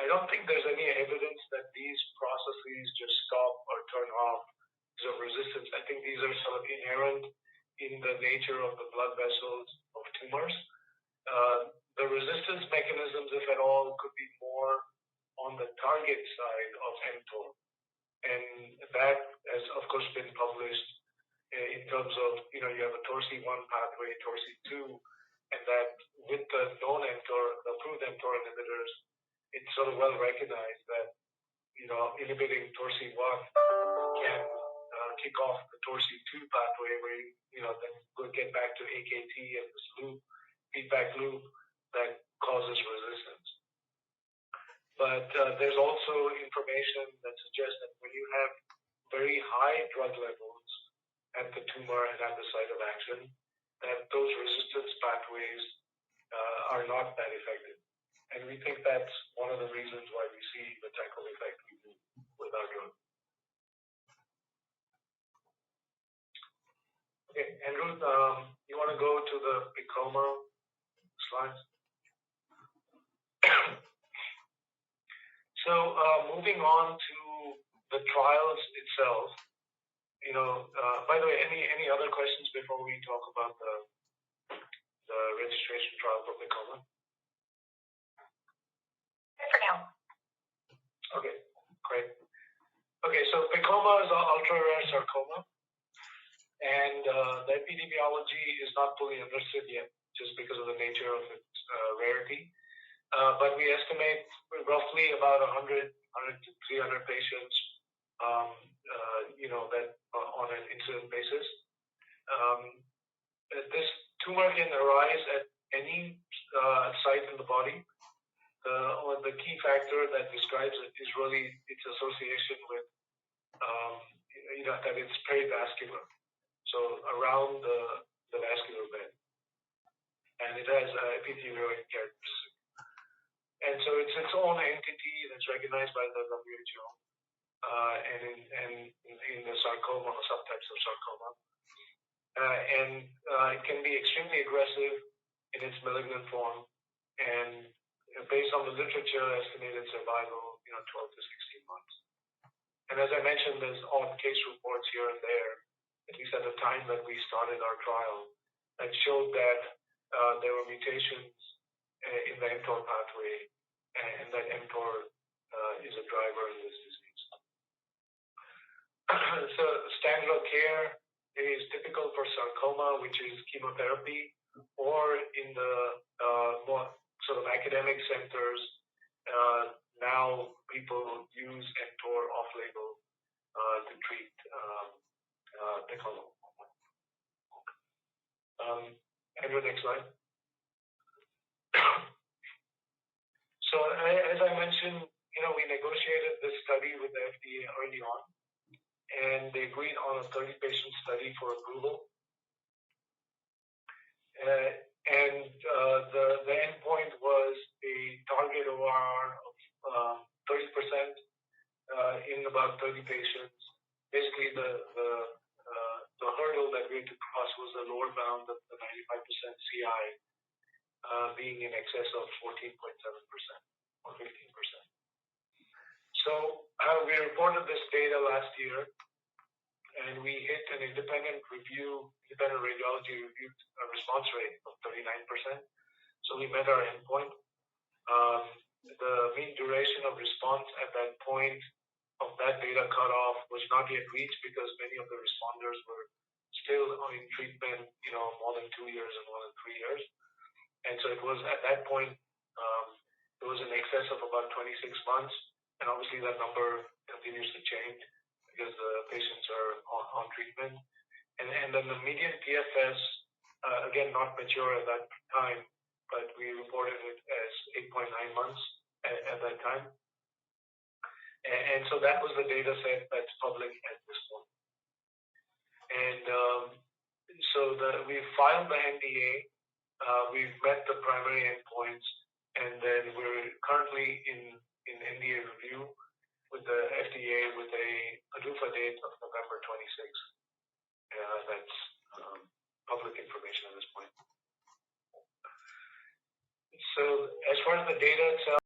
don't think there's any evidence that these processes just stop or turn off because of resistance. I think these are sort of inherent in the nature of the blood vessels of tumors. The resistance mechanisms, if at all, could be more on the target side of mTOR. And that has, of course, been published in terms of, you have a TORC1 pathway, TORC2, and that with the known mTOR, the approved mTOR inhibitors, it's sort of well recognized that, inhibiting TORC1 can kick off the TORC2 pathway where, then we'll get back to AKT and this feedback loop that causes resistance. But there's also information that suggests that when you have very high drug levels at the tumor and at the site of action, that those resistance pathways are not that effective. And we think that's one of the reasons why we see the type of effect we do with our drug. Okay, Andrew, you want to go to the PEComa slides? So moving on to the trials itself, by the way, any other questions before we talk about the registration trial for PEComa? Good for now. Okay, great. Okay, so PEComa is ultra-rare sarcoma, and the epidemiology is not fully understood yet, just because of the nature of its rarity. But we estimate roughly about 100 to 300 patients, that on an incident basis. This tumor can arise at any site in the body. The key factor that describes it is really its association with, that it's perivascular, so around the vascular bed, and it has epithelioid characteristics. And so it's its own entity that's recognized by the WHO, and in the sarcoma or subtypes of sarcoma. And it can be extremely aggressive in its malignant form, and based on the literature, estimated survival, 12 to 16 months. And as I mentioned, there's odd case reports here and there, at least at the time that we started our trial, that showed that there were mutations in the mTOR pathway, and that mTOR is a driver in this disease. So standard of care is typical for sarcoma, which is chemotherapy, or in the more sort of academic centers, now people use mTOR off-label to treat PEComa. Andrew, next slide. So as I mentioned, we negotiated this study with the FDA early on, and they agreed on a 30-patient study for approval. And the endpoint was a target ORR of 30% in about 30 patients. Basically, the hurdle that we had to cross was the lower bound of the 95% CI being in excess of 14.7% or 15%. So we reported this data last year, and we hit an independent radiology review response rate of 39%. So we met our endpoint. The mean duration of response at that point of that data cutoff was not yet reached because many of the responders were still in treatment, more than 2 years and more than 3 years. And so it was at that point, it was in excess of about 26 months. And obviously that number continues to change because the patients are on treatment. And then the median PFS, again, not mature at that time, but we reported it as 8.9 months at that time. And so that was the data set that's public at this point. And we filed the NDA. We've met the primary endpoints, and then we're currently in NDA review with the FDA with a PDUFA date of November 26th. That's public information at this point. So as far as the data itself,